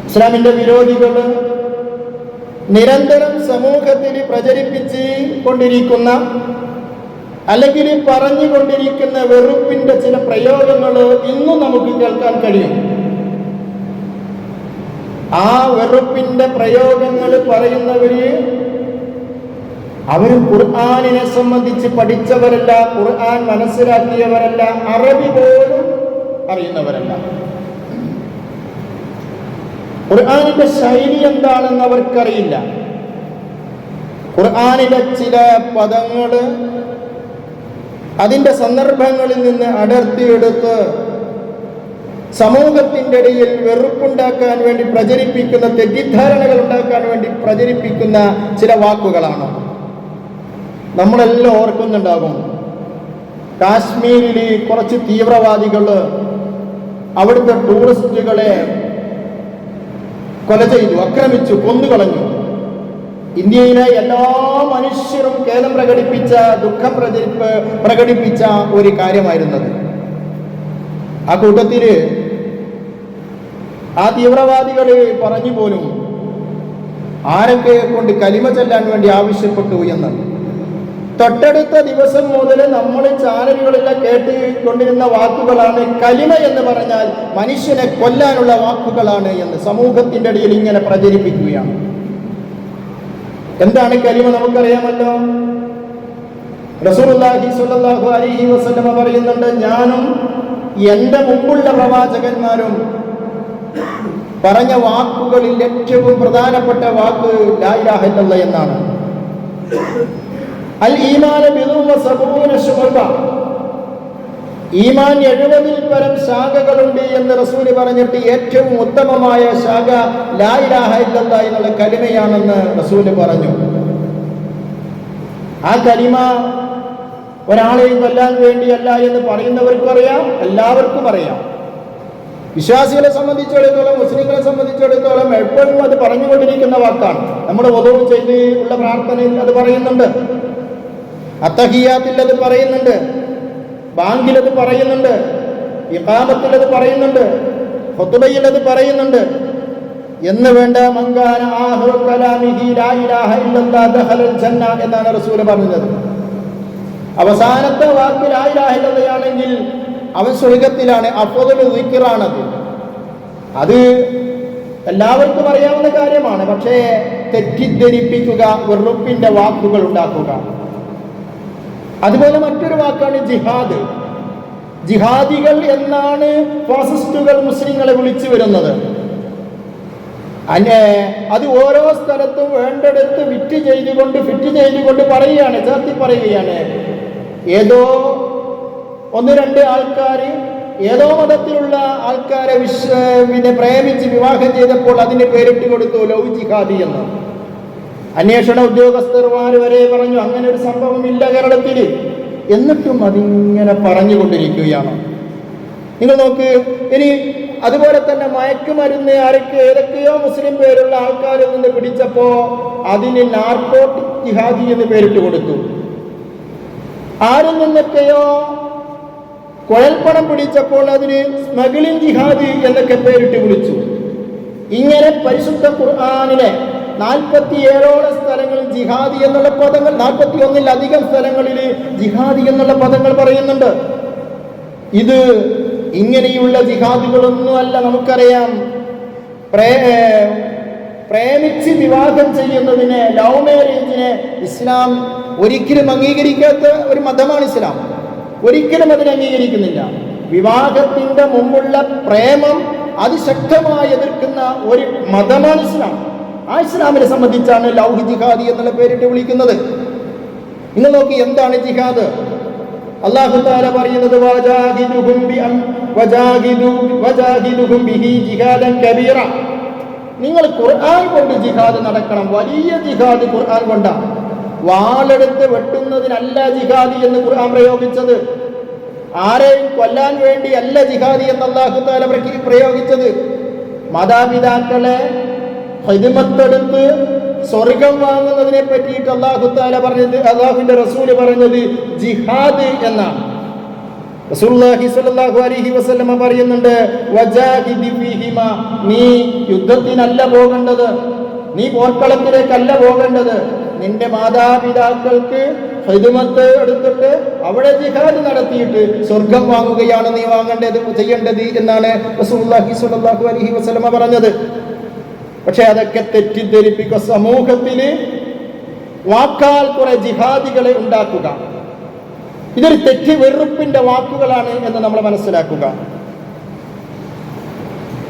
ഇസ്ലാമിന്റെ വിരോധികൾ നിരന്തരം സമൂഹത്തിൽ പ്രചരിപ്പിച്ച് കൊണ്ടിരിക്കുന്ന അല്ലെങ്കിൽ പറഞ്ഞുകൊണ്ടിരിക്കുന്ന വെറുപ്പിന്റെ ചില പ്രയോഗങ്ങൾ ഇന്നും നമുക്ക് കേൾക്കാൻ കഴിയും. ആ വെറുപ്പിന്റെ പ്രയോഗങ്ങൾ പറയുന്നവര് അവരും ഖുർആനിനെ സംബന്ധിച്ച് പഠിച്ചവരല്ല, ഖുർആൻ മനസ്സിലാക്കിയവരല്ല, അറബി പോലും അറിയുന്നവരല്ല. ഖുർആനിന്റെ ശൈലി എന്താണെന്ന് അവർക്കറിയില്ല. ഖുർആനിലെ ചില പദങ്ങള് അതിൻ്റെ സന്ദർഭങ്ങളിൽ നിന്ന് അടർത്തിയെടുത്ത് സമൂഹത്തിൻ്റെ ഇടയിൽ വെറുപ്പുണ്ടാക്കാൻ വേണ്ടി പ്രചരിപ്പിക്കുന്ന, തെറ്റിദ്ധാരണകൾ ഉണ്ടാക്കാൻ വേണ്ടി പ്രചരിപ്പിക്കുന്ന ചില വാക്കുകളാണ്. നമ്മളെല്ലാം ഓർക്കുന്നുണ്ടാകും, കാശ്മീരിൽ കുറച്ച് തീവ്രവാദികൾ അവിടുത്തെ ടൂറിസ്റ്റുകളെ കൊല ചെയ്തു, ആക്രമിച്ചു, കൊന്നുകളഞ്ഞു. ഇന്ത്യയിലെ എല്ലാ മനുഷ്യരും ഖേദം പ്രകടിപ്പിച്ച, ദുഃഖം പ്രകടിപ്പിച്ച ഒരു കാര്യമായിരുന്നത്. ആ കൂട്ടത്തില് ആ തീവ്രവാദികൾ പറഞ്ഞു പോലും ആരൊക്കെ കൊണ്ട് കലിമ ചൊല്ലാൻ വേണ്ടി ആവശ്യപ്പെട്ടു എന്ന്. തൊട്ടടുത്ത ദിവസം മുതൽ നമ്മൾ ചാനലുകളെല്ലാം കേട്ടുകൊണ്ടിരുന്ന വാക്കുകളാണ് കലിമ എന്ന് പറഞ്ഞാൽ മനുഷ്യനെ കൊല്ലാനുള്ള വാക്കുകളാണ് എന്ന് സമൂഹത്തിന്റെ ഇടയിൽ ഇങ്ങനെ പ്രചരിപ്പിക്കുകയാണ്. എന്താണ് കലിമ നമുക്കറിയാമല്ലോ. റസൂലുള്ളാഹി സ്വല്ലല്ലാഹു അലൈഹി വസല്ലമ പറയുന്നുണ്ട്, ഞാനും എൻ്റെ മുമ്പുള്ള പ്രവാചകന്മാരും പറഞ്ഞ വാക്കുകളിൽ ഏറ്റവും പ്രധാനപ്പെട്ട വാക്ക് ലാ ഇലാഹ ഇല്ലല്ലാഹ് എന്നാണ്. അൽ ഈമാൻ ബിദുൻ വസബൂന ശുഅബ, ഈമാൻ 70-ൽ പരം ശാഖകളുണ്ട് എന്ന് റസൂൽ പറഞ്ഞിട്ട് ഏറ്റവും ഉത്തമമായ ശാഖ ലാ ഇലാഹ ഇല്ലല്ലാഹ് എന്നുള്ള കലിമയാണെന്ന് റസൂൽ പറഞ്ഞു. ആ കലിമ ഒരാളെയും കൊല്ലാൻ വേണ്ടിയല്ല എന്ന് പറയുന്നവർക്കും അറിയാം, എല്ലാവർക്കും അറിയാം. വിശ്വാസികളെ സംബന്ധിച്ചിടത്തോളം, മുസ്ലിങ്ങളെ സംബന്ധിച്ചിടത്തോളം എപ്പോഴും അത് പറഞ്ഞുകൊണ്ടിരിക്കുന്ന വാക്കാണ്. നമ്മുടെ വുദൂ ചെയ്ത് ഉള്ള പ്രാർത്ഥനയിൽ അത് പറയുന്നുണ്ട്, അത്തഹിയാത്തിൽ അത് പറയുന്നുണ്ട്, ബാങ്കിൽ അത് പറയുന്നുണ്ട്, ഇഖാമത്തിൽ അത് പറയുന്നുണ്ട്, ഖുതുബയിൽ അത് പറയുന്നുണ്ട് എന്ന് വേണ്ട. മങ്കാന ആഖിറു കലാമിഹി ലാ ഇലാഹ ഇല്ലല്ലാഹ് ദഖലൽ ജന്ന എന്നാണ് റസൂൽ പറഞ്ഞത്. അവസാനത്തെ വാക്ക് ലാ ഇലാഹ ഇല്ലല്ലാഹ് ആണെങ്കിൽ അവൻ സ്വർഗത്തിലാണ്. അഫ്ളു ദിക്റാണത്. അത് എല്ലാവർക്കും അറിയാവുന്ന കാര്യമാണ്. പക്ഷേ തെറ്റിദ്ധരിപ്പിക്കുക, വെറുപ്പിന്റെ വാക്കുകൾ ഉണ്ടാക്കുക. അതുപോലെ മറ്റൊരു വാക്കാണ് ജിഹാദ്. ജിഹാദികൾ എന്നാണ് ഫാസിസ്റ്റുകൾ മുസ്ലിങ്ങളെ വിളിച്ചു വരുന്നത്. അത് ഓരോ സ്ഥലത്തും വേണ്ടെടുത്ത് ഫിറ്റ് ചെയ്തുകൊണ്ട് പറയുകയാണ്, ചേർത്തി പറയുകയാണ്. ഏതോ 1-2 ആൾക്കാർ ഏതോ മതത്തിലുള്ള ആൾക്കാരെ പ്രേമിച്ച് വിവാഹം ചെയ്തപ്പോൾ അതിന് പേരിട്ട് കൊടുത്തു ലവ് ജിഹാദി എന്ന്. അന്വേഷണ ഉദ്യോഗസ്ഥന്മാർ വരെ പറഞ്ഞു അങ്ങനെ ഒരു സംഭവം ഇല്ല കേരളത്തിൽ. എന്നിട്ടും അതിങ്ങനെ പറഞ്ഞുകൊണ്ടിരിക്കുകയാണ്. നിങ്ങൾ നോക്ക്. ഇനി അതുപോലെ തന്നെ മയക്കുമരുന്ന് ആരൊക്കെ ഏതൊക്കെയോ മുസ്ലിം പേരുള്ള ആൾക്കാരിൽ നിന്ന് പിടിച്ചപ്പോ അതിന് നാർക്കോട്ടിക് ജിഹാദി എന്ന് പേരിട്ട് കൊടുത്തു. ആരിൽ നിന്നൊക്കെയോ കുഴൽപ്പണം പിടിച്ചപ്പോൾ അതിന് സ്മഗ്ലിംഗ് ജിഹാദി എന്നൊക്കെ പേരിട്ട് വിളിച്ചു. ഇങ്ങനെ പരിശുദ്ധ ഖുർആനിലെ 47ഓളം സ്ഥലങ്ങളിൽ ജിഹാദി എന്നുള്ള പദങ്ങൾ, 41-ലധികം സ്ഥലങ്ങളിൽ ജിഹാദി എന്നുള്ള പദങ്ങൾ പറയുന്നുണ്ട്. ഇത് ഇങ്ങനെയുള്ള ജിഹാദികളൊന്നുമല്ല. നമുക്കറിയാം, പ്രേമിച്ച് വിവാഹം ചെയ്യുന്നതിനെ, ലവ് മാരേജിനെ ഇസ്ലാം ഒരിക്കലും അംഗീകരിക്കാത്ത ഒരു മതമാണ് ഇസ്ലാം. ഒരിക്കലും അതിനെ അംഗീകരിക്കുന്നില്ല. വിവാഹത്തിന്റെ മുമ്പുള്ള പ്രേമം അതിശക്തമായി എതിർക്കുന്ന ഒരു മതമാണ് ഇസ്ലാം. ആ ഇസ്ലാമിനെ സംബന്ധിച്ചാണ് ലൗഹി ജിഹാദി എന്നുള്ള പേരിട്ട് വിളിക്കുന്നത്. നിങ്ങൾ നോക്കി, എന്താണ് ജിഹാദ്? അല്ലാഹു തആല പറയുന്നത് വജാഹിദുഹും ബിഹി ജിഹാദൻ കബീറ. നിങ്ങൾ ഖുർആൻ കൊണ്ട് ജിഹാദ് നടക്കണം. വലിയ ജിഹാദ് ഖുർആൻ കൊണ്ടാണ്. വാളെടുത്ത് വെട്ടുന്നതിനല്ല ജിഹാദി എന്ന് ഖുർആൻ പ്രയോഗിച്ചത്. ആരെയും കൊല്ലാൻ വേണ്ടി അല്ല ജിഹാദി എന്ന് അല്ലാഹു തആല പ്രയോഗിച്ചത്. മാതാപിതാക്കളെ ഖിദ്മത്തെടുത്ത് സ്വർഗം വാങ്ങുന്നതിനെ പറ്റിയിട്ട് അല്ലാഹു തആല പറഞ്ഞത്, അല്ലാഹുവിന്റെ റസൂൽ പറഞ്ഞത് ജിഹാദ് എന്നാണ്. റസൂലുള്ളാഹി സ്വല്ലല്ലാഹു അലൈഹി വസല്ലമ പറയുന്നുണ്ട്, വജാഹിദി ഫീഹിമ, നീ യുദ്ധത്തിനല്ല പോകേണ്ടത്, നീ പോർക്കളത്തിലേക്കല്ല പോകേണ്ടത്, നിന്റെ മാതാപിതാക്കൾക്ക് ഖിദ്മത്ത് എടുത്തിട്ട് അവിടെ ജിഹാദ് നടത്തിയിട്ട് സ്വർഗം വാങ്ങുകയാണ് നീ ചെയ്യേണ്ടത് എന്നാണ് റസൂലുള്ളാഹി സ്വല്ലല്ലാഹു അലൈഹി വസല്ലമ പറഞ്ഞത്. പക്ഷെ അതൊക്കെ തെറ്റിദ്ധരിപ്പിക്കുക, സമൂഹത്തിൽ വാക്കാൽ കുറെ ജിഹാദികളെ ഉണ്ടാക്കുക, ഇതൊരു തെറ്റി വെറുപ്പിന്റെ വാക്കുകളാണ് എന്ന് നമ്മൾ മനസ്സിലാക്കുക.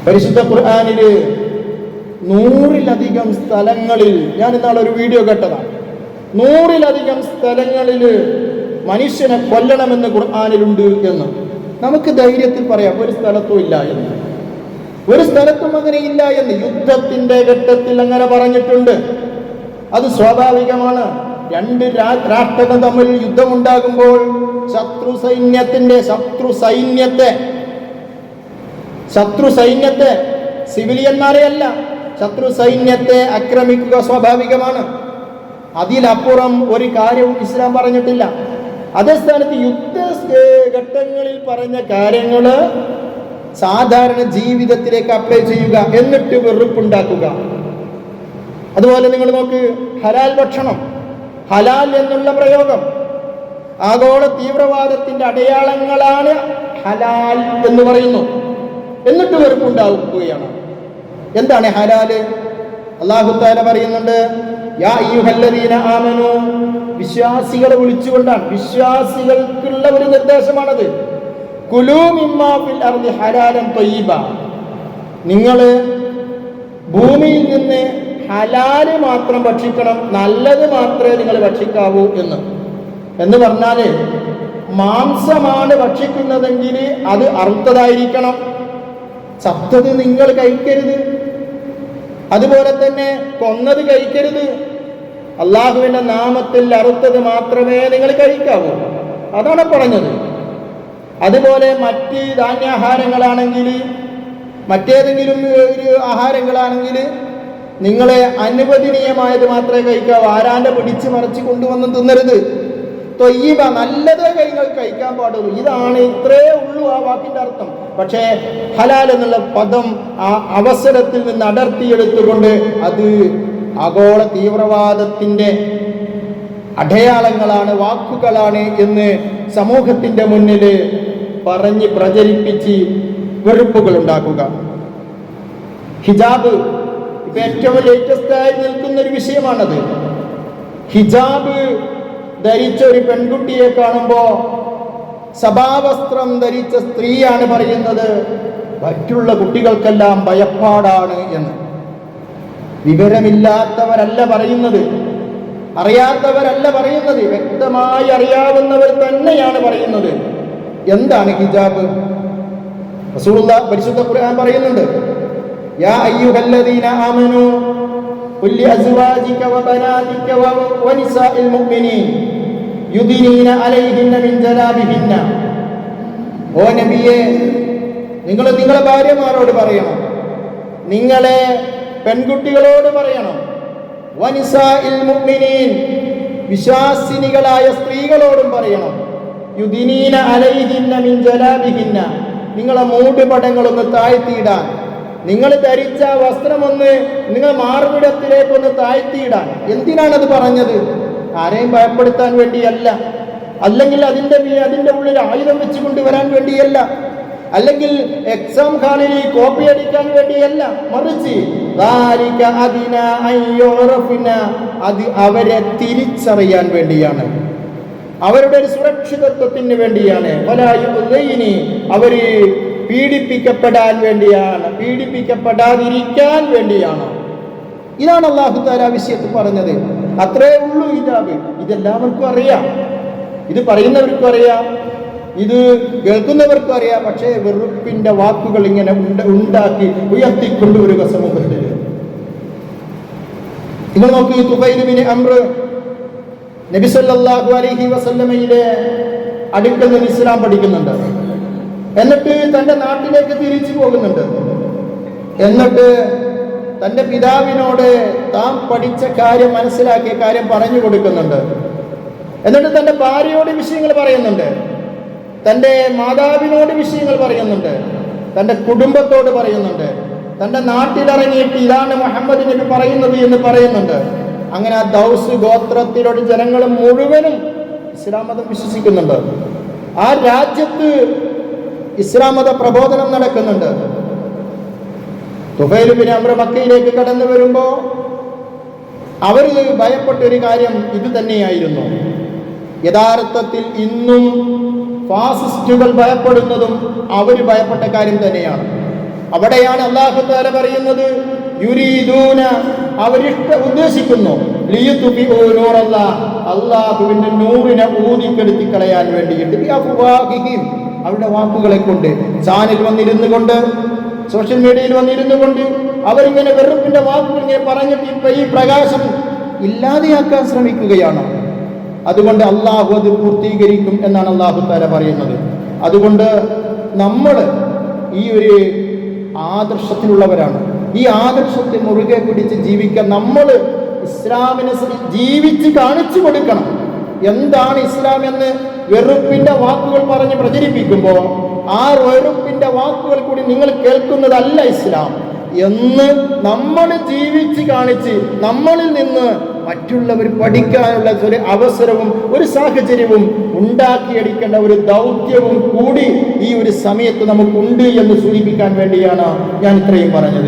പരിശുദ്ധ ഖുർആനില് 100-ലധികം സ്ഥലങ്ങളിൽ, ഞാൻ ഇന്നാളെ ഒരു വീഡിയോ കേട്ടതാണ്, 100-ലധികം സ്ഥലങ്ങളിൽ മനുഷ്യനെ കൊല്ലണമെന്ന് ഖുർആനിലുണ്ട് എന്ന് നമുക്ക് ധൈര്യത്തിൽ പറയാം. ഒരു സ്ഥലത്തും ഇല്ല എന്ന്, ഒരു സ്ഥലത്തും അങ്ങനെ ഇല്ല എന്ന്. യുദ്ധത്തിന്റെ ഘട്ടത്തിൽ അങ്ങനെ പറഞ്ഞിട്ടുണ്ട്, അത് സ്വാഭാവികമാണ്. രണ്ട് രാഷ്ട്രങ്ങൾ തമ്മിൽ യുദ്ധമുണ്ടാകുമ്പോൾ ശത്രു സൈന്യത്തെ സിവിലിയന്മാരെ അല്ല, ശത്രു സൈന്യത്തെ ആക്രമിക്കുക സ്വാഭാവികമാണ്. അതിലപ്പുറം ഒരു കാര്യവും ഇസ്ലാം പറഞ്ഞിട്ടില്ല. അതേ സ്ഥാനത്ത് യുദ്ധ ഘട്ടങ്ങളിൽ പറഞ്ഞ കാര്യങ്ങള് സാധാരണ ജീവിതത്തിലേക്ക് അപ്ലൈ ചെയ്യുക, എന്നിട്ട് വെറുപ്പുണ്ടാക്കുക. അതുപോലെ നിങ്ങൾ നോക്ക്, ഹലാൽ ഭക്ഷണം, ഹലാൽ എന്നുള്ള പ്രയോഗം ആഗോള തീവ്രവാദത്തിന്റെ അടയാളങ്ങളാണ് ഹലാൽ എന്ന് പറയുന്നു, എന്നിട്ട് വെറുപ്പുണ്ടാക്കുകയാണ്. എന്താണ് ഹലാല്? അല്ലാഹു തആല പറയുന്നുണ്ട്, യാ അയ്യുഹല്ലദീന ആമനൂ, വിശ്വാസികളെ വിളിച്ചുകൊണ്ടാണ്, വിശ്വാസികൾക്കുള്ള ഒരു നിർദ്ദേശമാണത്. കുലൂ മിമ്മാ ഫിൽ അർദി ഹലാലൻ ത്വയ്യിബ, നിങ്ങൾ ഭൂമിയിൽ നിന്ന് ഹലാല് മാത്രം ഭക്ഷിക്കണം, നല്ലത് മാത്രമേ നിങ്ങൾ ഭക്ഷിക്കാവൂ എന്ന് പറഞ്ഞാല് മാംസമാണ് ഭക്ഷിക്കുന്നതെങ്കിൽ അത് അറുത്തതായിരിക്കണം, ചത്തത് നിങ്ങൾ കഴിക്കരുത്. അതുപോലെ തന്നെ കൊന്നത് കഴിക്കരുത്. അള്ളാഹുവിന്റെ നാമത്തിൽ അറുത്തത് മാത്രമേ നിങ്ങൾ കഴിക്കാവൂ, അതാണ് പറഞ്ഞത്. അതുപോലെ മറ്റ് ധാന്യാഹാരങ്ങളാണെങ്കിൽ, മറ്റേതെങ്കിലും ഒരു ആഹാരങ്ങളാണെങ്കിൽ നിങ്ങളെ അനുവദനീയമായത് മാത്രമേ കഴിക്കാവൂ, ആരാന്റെ പിടിച്ച് മറിച്ച് കൊണ്ടുവന്ന് തിന്നരുത്. ത്വയ്യിബ, നല്ലത് നിങ്ങൾ കഴിക്കാൻ പാടുള്ളൂ. ഇതാണ്, ഇത്രേ ഉള്ളൂ ആ വാക്കിന്റെ അർത്ഥം. പക്ഷേ ഹലാൽ എന്നുള്ള പദം ആ അവസരത്തിൽ നിന്ന് അടർത്തിയെടുത്തുകൊണ്ട് അത് ആഗോള തീവ്രവാദത്തിന്റെ അടയാളങ്ങളാണ്, വാക്കുകളാണ് എന്ന് സമൂഹത്തിന്റെ മുന്നിൽ പറഞ്ഞ് പ്രചരിപ്പിച്ച് വെറുപ്പുകൾ ഉണ്ടാക്കുക. ഹിജാബ് ഇപ്പൊ ഏറ്റവും ലേറ്റസ്റ്റ് ആയി നിൽക്കുന്ന ഒരു വിഷയമാണത്. ഹിജാബ് ധരിച്ച ഒരു പെൺകുട്ടിയെ കാണുമ്പോ സഭാവസ്ത്രം ധരിച്ച സ്ത്രീയാണ് പറയുന്നത് മറ്റുള്ള കുട്ടികൾക്കെല്ലാം ഭയപ്പാടാണ് എന്ന്. വിവരമില്ലാത്തവരല്ല പറയുന്നത്, അറിയാത്തവരല്ല പറയുന്നത്, വ്യക്തമായി അറിയാവുന്നവർ തന്നെയാണ് പറയുന്നത്. എന്താണ് ഹിജാബ്? റസൂലുള്ളാഹി പരിശുദ്ധ ഖുർആൻ പറയുന്നുണ്ട്, യാ അയ്യുഹല്ലദീന ആമനൂ ഖുൽ ലിഅസ്വാജിക വബനാതിക വനിസാഇൽ മുഅ്മിനീൻ യുദ്നീന അലൈഹിന്ന മിൻ ജലാബിഹിന്ന. ഓ നബിയേ, നിങ്ങൾ നിങ്ങളെ ഭാര്യമാരോട് പറയണം, നിങ്ങളെ പെൺകുട്ടികളോട് പറയണം, വനിസാഇൽ മുഅ്മിനീൻ, വിശ്വാസിനികളായ സ്ത്രീകളോടും പറയണം, യുദ്നീന അലൈഹിന്ന മിൻ ജലാബിഹിന്ന, നിങ്ങളെ മൂടുപടങ്ങളൊന്ന് താഴ്ത്തിയിടാൻ, നിങ്ങൾ ധരിച്ച വസ്ത്രമൊന്ന് നിങ്ങൾ മാർവിടത്തിലേക്കൊന്ന് താഴ്ത്തിയിടാൻ. എന്തിനാണത് പറഞ്ഞത്? ആരെയും ഭയപ്പെടുത്താൻ വേണ്ടിയല്ല, അല്ലെങ്കിൽ അതിൻ്റെ ഉള്ളിൽ ആയുധം വെച്ച് കൊണ്ടുവരാൻ വേണ്ടിയല്ല, അല്ലെങ്കിൽ എക്സാം ഹാളിൽ കോപ്പി അടിക്കാൻ വേണ്ടിയല്ല, മറിച്ച് അത് അവരെ തിരിച്ചറിയാൻ വേണ്ടിയാണ്, അവരുടെ ഒരു സുരക്ഷിതത്വത്തിന് വേണ്ടിയാണ്. അവര് പീഡിപ്പിക്കപ്പെടാൻ വേണ്ടിയാണ്, പീഡിപ്പിക്കപ്പെടാതിരിക്കാൻ വേണ്ടിയാണ്. ഇതാണ് അല്ലാഹു തആല വിഷയത്തിൽ പറഞ്ഞത്. അത്രേ ഉള്ളൂ ഹിജാബ്. ഇതെല്ലാവർക്കും അറിയാം, ഇത് പറയുന്നവർക്കും അറിയാം, ഇത് കേൾക്കുന്നവർക്കും അറിയാം. പക്ഷേ വെറുപ്പിന്റെ വാക്കുകൾ ഇങ്ങനെ ഉണ്ടാക്കി ഉയർത്തിക്കൊണ്ടുവരിക സമൂഹത്തിൽ. നിങ്ങൾ നോക്കി, തുഫൈൽ ബിൻ അംർ നബി സല്ലല്ലാഹു അലൈഹി വസല്ലമയുടെ അടുക്കൽ നിന്ന് ഇസ്ലാം പഠിക്കുന്നുണ്ട്, എന്നിട്ട് തന്റെ നാട്ടിലേക്ക് തിരിച്ചു പോകുന്നുണ്ട്, എന്നിട്ട് തന്റെ പിതാവിനോട് താൻ പഠിച്ച കാര്യം, മനസ്സിലാക്കിയ കാര്യം പറഞ്ഞു കൊടുക്കുന്നുണ്ട്, എന്നിട്ട് തന്റെ ഭാര്യയോട് വിഷയങ്ങൾ പറയുന്നുണ്ട്, തൻ്റെ മാതാവിനോട് വിഷയങ്ങൾ പറയുന്നുണ്ട്, തൻ്റെ കുടുംബത്തോട് പറയുന്നുണ്ട്, തൻ്റെ നാട്ടിലിറങ്ങിയിട്ട് ഇതാണ് മുഹമ്മദ് നബി പറയുന്നത് എന്ന് പറയുന്നുണ്ട്. അങ്ങനെ ആ ദൗസ് ഗോത്രത്തിലുള്ള ജനങ്ങൾ മുഴുവനും ഇസ്ലാം മതം വിശ്വസിക്കുന്നുണ്ട്. ആ രാജ്യത്ത് ഇസ്ലാം മത പ്രബോധനം നടക്കുന്നുണ്ട്. തുഫൈൽ ബിൻ അംർ മക്കയിലേക്ക് കടന്നു വരുമ്പോൾ അവർ ഭയപ്പെട്ടൊരു കാര്യം ഇത് തന്നെയായിരുന്നു. യഥാർത്ഥത്തിൽ ഇന്നും ഫാസിസ്റ്റുകൾ ഭയപ്പെടുന്നതും അവർ ഭയപ്പെട്ട കാര്യം തന്നെയാണ്. അവിടെയാണ് അല്ലാഹു തആല പറയുന്നത്, യുരീദൂന, ഉദ്ദേശിക്കുന്നു, ലിയുത്ഫിഉ നൂറല്ലാഹ്, അല്ലാഹുവിന്റെ നൂറിനെ ഊതിക്കെടുത്തി കളയാൻ വേണ്ടിയിട്ട്, ബിഅഫ്വാഹിഹിം, അവരുടെ വാക്കുകളെ കൊണ്ട്. ചാനൽ വന്നിരുന്നു കൊണ്ട്, സോഷ്യൽ മീഡിയയിൽ വന്നിരുന്നു കൊണ്ട് അവരിങ്ങനെ വെറുപ്പിന്റെ വാക്കുകൾ ഇങ്ങനെ പറഞ്ഞിട്ട് ഇപ്പൊ ഈ പ്രകാശം ഇല്ലാതെയാക്കാൻ ശ്രമിക്കുകയാണ്. അതുകൊണ്ട് അള്ളാഹു അത് പൂർത്തീകരിക്കും എന്നാണ് അല്ലാഹു തആല പറയുന്നത്. അതുകൊണ്ട് നമ്മൾ ഈ ഒരു ആദർശത്തിലുള്ളവരാണ്. ഈ ആദർശത്തെ മുറുകെ പിടിച്ച് ജീവിക്കാൻ നമ്മൾ ഇസ്ലാമിനെ ജീവിച്ച് കാണിച്ചു കൊടുക്കണം. എന്താണ് ഇസ്ലാം എന്ന് വെറുപ്പിന്റെ വാക്കുകൾ പറഞ്ഞ് പ്രചരിപ്പിക്കുമ്പോൾ ആ വെറുപ്പിന്റെ വാക്കുകൾ കൂടി നിങ്ങൾ കേൾക്കുന്നതല്ല ഇസ്ലാം എന്ന് നമ്മൾ ജീവിച്ച് കാണിച്ച് നമ്മളിൽ നിന്ന് മറ്റുള്ളവർ പഠിക്കാനുള്ള ഒരു അവസരവും ഒരു സാഹചര്യവും ഉണ്ടാക്കിയെടുക്കേണ്ട ഒരു ദൗത്യവും കൂടി ഈ ഒരു സമയത്ത് നമുക്കുണ്ട് എന്ന് സൂചിപ്പിക്കാൻ വേണ്ടിയാണ് ഞാൻ ഇത്രയും പറഞ്ഞത്.